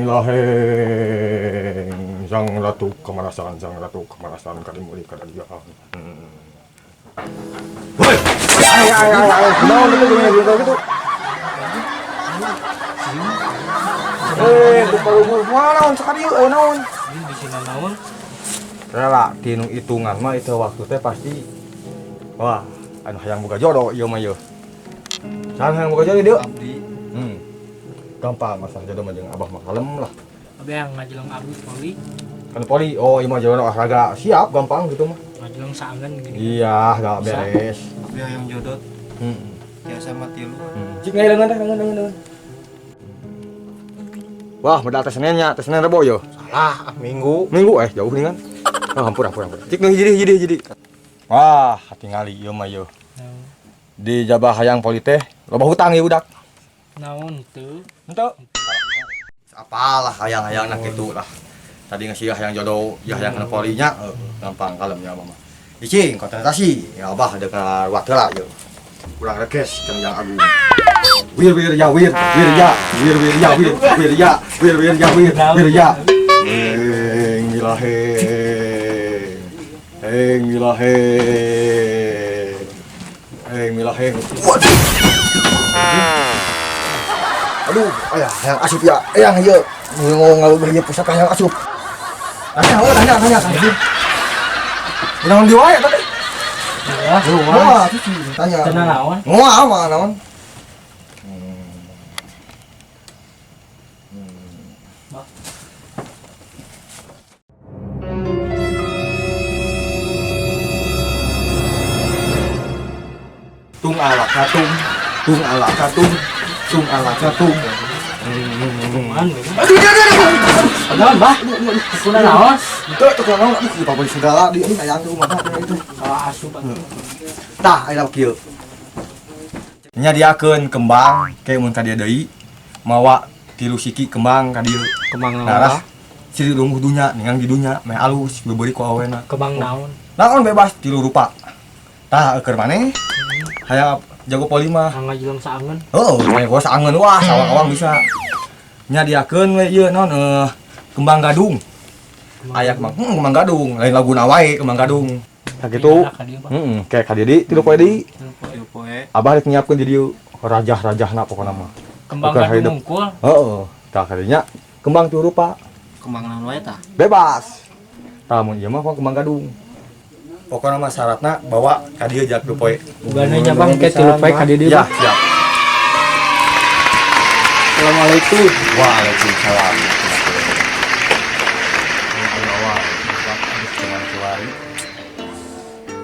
Laheng sang ratu kemarasan kali muli kerajaan. Woi, ayo, naon itu gitu. Itu paruh mana naon sekali naon. Di sini naon? Rela tinu hitungan mah itu waktu teh pasti. Wah, anu hayang boga jodoh ieu mah ieu. Can hayang boga jodoh dieu. Abdi. Gampang masalah jodoh mah jeung abah mah kalem lah. Abi yang ngajelang abdi poli, Kan poli, oh ieu mah jodoh olahraga siap gampang gitu mah. ngajelang saangan gini. Iya, gak beres. Abi yang jodoh biasa mati lu. Cik ngeundeun teh. Wah, medal teh Seninnya, teh Senin Rebo yo. Salah, Minggu. Minggu jauh nih kan. Oh, hampura. Cik nu hiji. Wah, tingali ieu mah yo. Naon? Di jabah hayang poli teh loba hutang ieu budak. Naon teu? Henteu. Apalah hayang-hayangna kitu lah. Tadi ngasih hayang jodoh, ya hayang kana polinya, gampang kalem ya mama. Icing konsentrasi, ya abah ada ka ruat heula yo. Urang rekes jeung yang agung. Wir ya. Heng milaheng. Aduh, ayah, yang asup ya, yang aja ngomong pusaka yang asup. Tanya. Udah di wae tadi. Ya, Wah, tanya. cenah naon? Naon? Tung ala katung. Man, naon, Bah? Kuna naon? Itu kalau nggak di pabrik segala di ini ayam tuh mana itu. Salah asup atuh. Tah, aya kieu. Nyadiakeun kembang kayak mun ka dieu deui. Mawa 3 siki kembang ka dieu. Kembang Nah, naon? ciri lungguh dunya, ningang di dunya, meh alus bebeuri ku awena. Kembang naon? Naon bebas 3 rupa. Tah, keur maneh? Hayang jago poli mah. Ngajelang saangan. Kayak gua saangeun wah, sawang-awang bisa. Nyadiakeun we ieu naon kembang gadung. Aya kembang gadung, lain laguna wae kembang gadung. Nah gitu. Kayak ka dieu tilu poe deui. Tilu poe. Abah rek nyiapkeun jadi rajah-rajahna pokona mah. Kembang Bukan gadung hidup. mungkul. Heeh. Tah kadinya kembang 3 rupa. Kembang naon wae tah? Bebas. Tah mun ieu mah kembang gadung. Pokona mah syaratna bawa ka dieu jak 3 poe. Ugana jabang ke 3 poe ka dieu. Ya, siap. Assalamualaikum. Waalaikumsalam.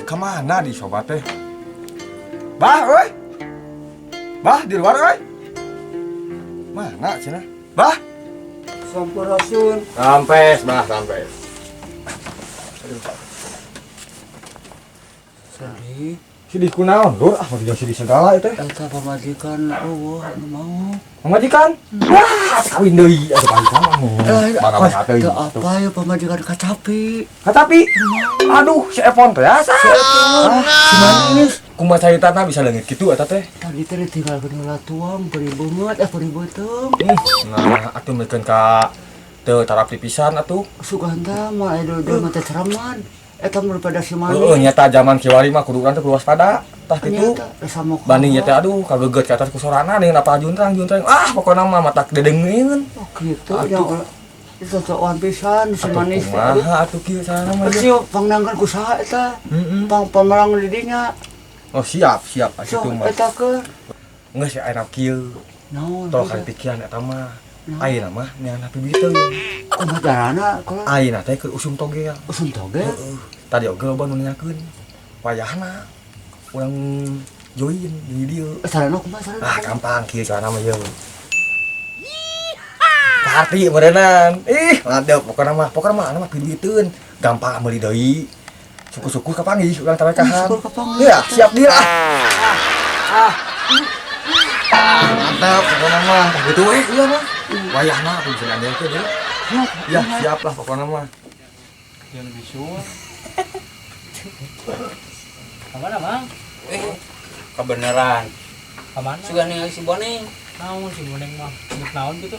Kemana di sobat teh? Bah, oi. Bah, di luar oi. Mana cenah? Bah. Sampurasun. Sampes, bah, sampes. Sedih. Sidih kunaon? Lur, mau dijauh sidih segala itu. Eta pamajikan Allah anu mau. Pamajikan? Wah, kawin deui atuh pamajikan mah. Mana teh. Apa ya pamajikan kacapi? Tapi aduh, si Epon teh asa. Manis. Kumaha caritana bisa leungit kitu eta teh? Tadi teh ditinggalkeun heula tuang beri beungeut beri beuteung. Nah, atuh meukeun ka teu tarap pisan atuh. Suganda mah edo mah teh ceraman. eta daripada si Mani. Nyata zaman kiwari mah kudu urang teh kudu waspada. Tah kitu. Banding nya teh aduh kageget ka atas ku sorana deui apa juntrang pokona mah matak dedengeun. Oh gitu ya. Itu soal pisan si Mani. Kumaha atuh kieu sarana mah. Sieu pangnangkan ku saha eta? Pamarang di dinya. Oh siap atuh So mah. eta ke Geus aya kieu. naon? Tol kan pikiran eta mah. Ayeuna mah neangan pibiteung. Kumaha carana kalau Ayeuna teh keur usum togel. usum toge? Tadi oge loba nu nanyakeun. Wayahna urang join di dieu. Sarana kumaha sarana? Gampang kieu carana mah yeung. Karti meureunnan. Ngadep pokona mah anu mah pibiteun. Gampang meuli deui. Suku-suku kapanggih urang tarekahan. Suku kapanggih. Ya, siap dia. Mantap pokona mah. Gitu iya mah. Wayahna pun bisa nanya ke dia. Ya, siap lah pokona mah. Yang bisul. Kemana Mang? Kebenaran. Kemana? Sudah ningali si Boneng. Naon si Boneng mah? Geus naon gitu?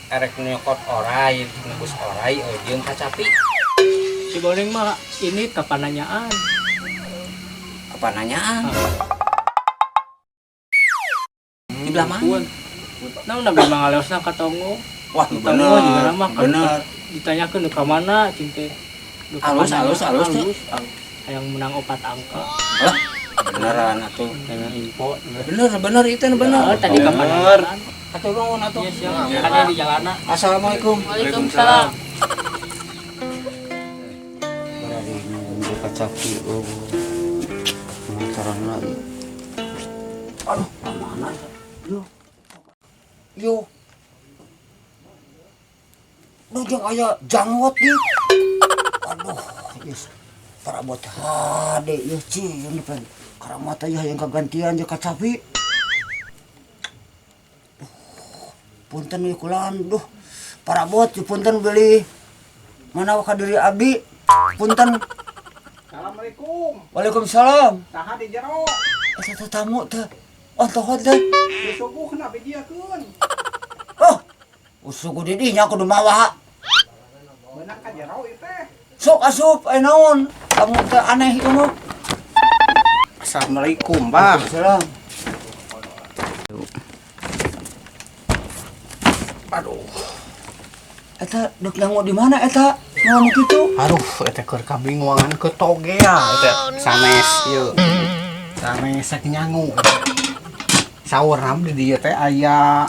Erek nyokot orai, ngebus orai, jeung kacapi. Si Boneng mah ini kepananyaan. Apa nanyaan? Di belah mana? Naon da memang alosna ka Tongo. Wah, Tongo juga nama kan. bener. Ditanyakeun nu ka mana cinte. Alus. Yang menang 4 angka. Lah, beneran atuh. Dengan info. Bener itu bener. Tadi kapan? Atuh nuhun atuh. Iya siap. Ada di jalanan. Assalamualaikum. Waalaikumsalam. Berarti nunggu kacapi carana ieu. Aduh, mana ya? Yo. Nu jeung aya jangwot ieu. Aduh, geus parabot hade ieu cing depan. Karamat aya yang kagantian jeung kacapi. Punten ieu kulaan, duh. Parabot punten beli manawa ka diri abdi. Punten. Assalamualaikum. Waalaikumsalam. Saha di jero? Eta tamu teh. Oh, tohon teh. Disuguhna bediakeun. Oh. Usugu di dinya kudu mawa. Beunang ka jero ieu teh. Sok asup aya naon? Tamu teh aneh ieu mah. Assalamualaikum, Bang. Salam. Aduh. Eta dek nyangu di mana eta? Ngomong kitu. Aduh, eta keur kabingungan ke toge ya, eta sanes ieu. Sanes saking nyangu. Saurna di dieu teh aya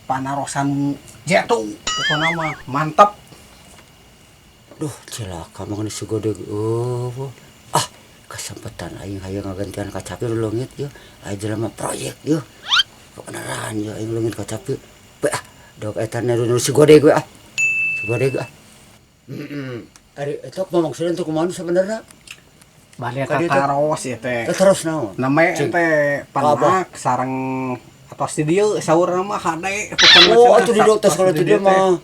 panarosan jetu. Pokona mah mantap. Duh, cilaka mah geus sugodeg. Ah, kesempatan aing hayang ngagantian kacapi di leungit ieu. Aya jelema proyek ieu. Beneran ieu aing leungit kacapi. Dok eta nu sugodeg we ah. Sugodeg ah. Ari eta pamaksudna teh kumaha sebenarnya? Bade tataros ieu teh. Terus naon? Name teh panak sareng atos di dieu saurna mah hade pokona. Oh, atuh di dokter kalau di dieu mah.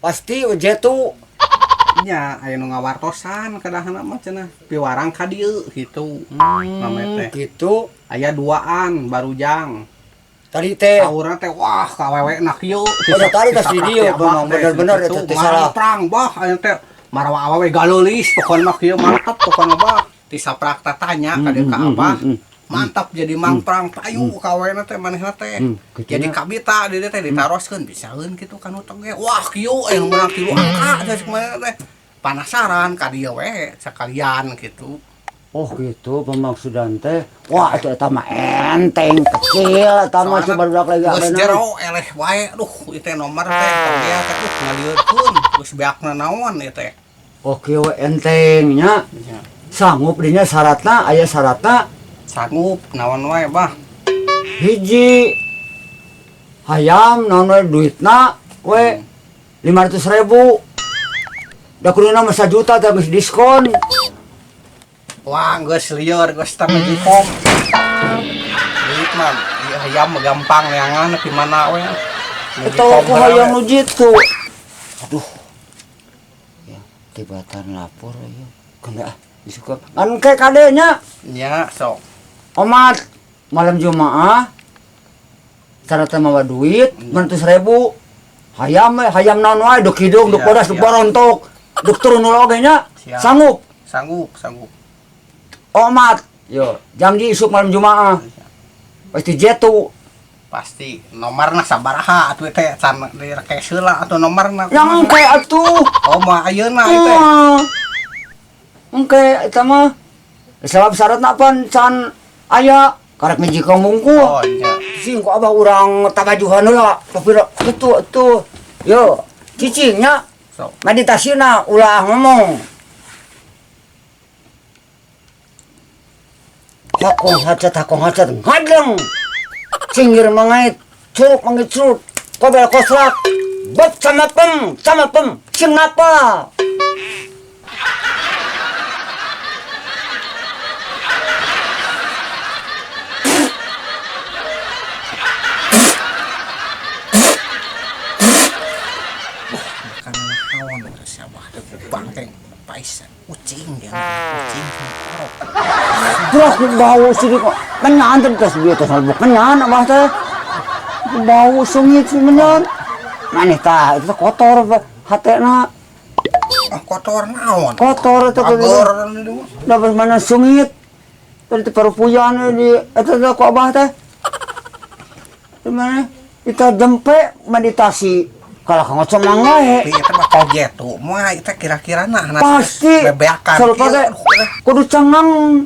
Pasti jetu. Nya aya nu ngawartosan kadahana mah cenah piwarang ka dieu kitu. Name teh. Gitu. Aya duaan barujang. Tadi teh Saurna teh wah ka awewe na kieu. tadi tas di dieu memang bener-bener eta teh salah. Perang bah aya teh marawa awewe galeulis pokona mah kieu mantap pokona bah. Tisaprak tanya ka dieu ka Abah. Mantap jadi mang perang payu ka awena teh manehna teh. Jadi kabita di dieu teh ditaroskeun bisaeun kitu kanu toge. Wah kieu aya nu menang 3 angka jadi kumaha teh. Penasaran ka dieu we sakalian kitu. Oh gitu pemaksudan teh. Wah eta mah enteng kecil eta mah coba budak lagi Geus aweuna. jero eleh wae. Duh ieu teh nomor teh toge teh ngalieukeun geus beakna naon ieu teh. Oke we enteng nya. Sanggup dinya syaratna aya syaratna Sanggup naon wae bah. hiji hayam naon we duitna we 500.000. Da kuduna mah 1 juta teh geus diskon. Wah, geus lieur, geus teu pom. Duit mah ieu hayam mah gampang neangan di mana we. Eta ku hayam nu jitu. Aduh. Ya, tibatan lapor aya. Kena disuka. Anu ke kadenya Nya sok. omat malam Jumaah. Syaratna mawa duit 500.000. Hayam naon wae duk hidung duk bodas duk borontok. dokter nu oge nya. Siap. Sanggup. Sanggup. Omat. Yo, janji isuk malam Jumaah. Pasti jetu. Pasti nomorna sabaraha atuh teh can direkes heula atuh nomorna. Yang engke atuh. Oh mah ayeuna teh. Engke eta mah. Sabab syaratna pan can aya karek miji ka mungku. Oh iya. Sing ku abah urang tabajuhan heula. Tapi itu. Yo, cicingnya So. meditasina ulah ngomong. Hakong hacet ngadeng. Cinggir mangait, curug mangit curut, kobel kosrak, bot sama pem, sing napa? Kan naon siapa bangkeng pais kucing dia kucing korok. Terus bau sini kok, kenyan terus dia terus albuk kenyan abah teh. Bau sungit sih menyan. Maneh tah itu kotor hatena. Kotor naon? Kotor itu Bagor dapat mana sungit. Tadi perpuyan di eta teh ku abah teh. Di mana? Kita jempe meditasi. Kalau kang ngocom nang wae. Tapi itu bakal gitu. Mah itu kira-kira nah Pasti. bebeakan. Selalu pada kudu cengang,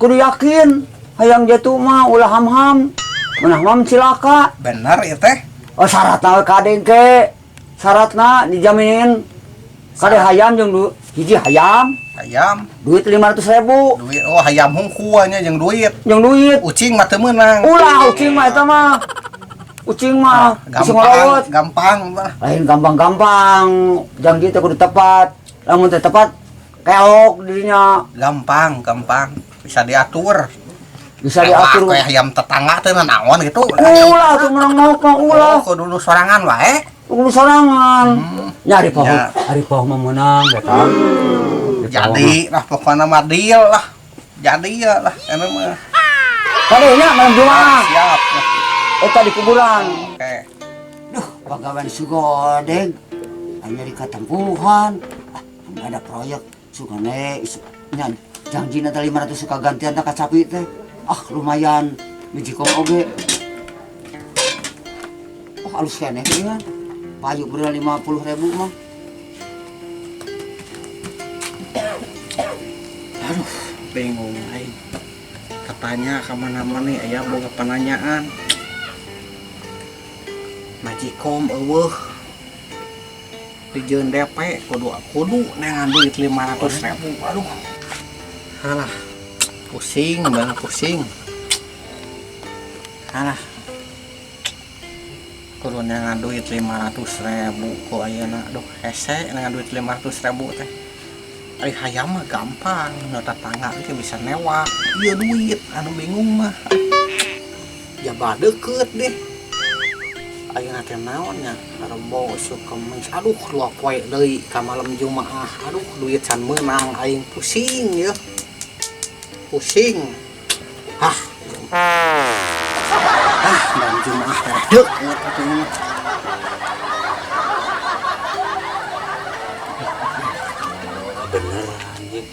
kudu yakin. Hayang jatuh mah ulah ham-ham. Menah mam cilaka. Bener itu teh. Oh syaratna we kadeng ke. Syaratna dijaminin. Kade hayam jeung hiji hayam, Ayam, duit 500.000. duit. Oh ayam hungkuanya jeung duit. Jeung duit. Ucing mah teu meunang. Ulah ucing mah eta mah. Ucing mah bisa ngelawat. Gampang mah. Lain gampang-gampang. Janji teh kudu tepat. Lamun teh tepat keok dirinya. Gampang. Bisa diatur. Bisa diatur. Kayak ayam tetangga teh naon gitu. Ulah tuh menang mah ulah. Oh, kudu sorangan wae. Kudu sorangan. Nyari poho. Ya. Hari poho mah menang eta. Jadi lah pokoknya mah deal lah. Jadi ya lah anu mah. Kadenya malam Jumaah. Siap. Eta di kuburan. Oke. Duh, pagawean sugodeng. Hanya di katampuhan. Enggak ada proyek. Sugane janjina teh 500 suka gantian ka capi teh. Lumayan. Mijikom oge. Halus keneh kan. Payu bener 50.000 mah. Aduh, bingung aing. Katanya kemana-mana nih aya boga penanyaan. Majikom eueuh. Dijieun DP kudu nengan duit 500.000. Aduh. Halah. Pusing banget pusing. Halah. Kudu nengan duit 500.000 ku ayeuna. Aduh, hese nengan duit 500.000 teh. Ari hayam mah gampang, nu tetangga teh bisa newak. Ieu duit anu bingung mah. Jaba deukeut deh. Ayeuna teh naon nya? Rebo suka kemis. Aduh, luak wae deui ka malam Jumaah. Aduh, duit can meunang aing pusing ya. Pusing. Malam Jumaah teh deuk atuh. Bener anjing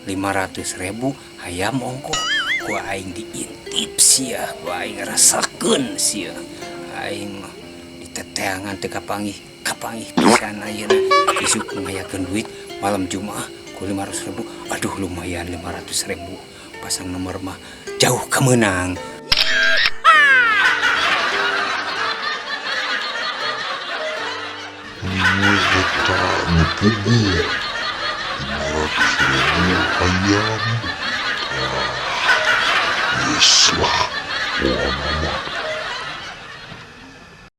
500.000 hayam ongkoh ku aing diintip sia ku aing rasakeun sia aing mah diteteangan teu kapangih pisan ayeuna isuk ngayakeun duit malam Jumaah ku 500.000 aduh lumayan 500.000 pasang nomor mah jauh kemenang. ayam. Yes lah,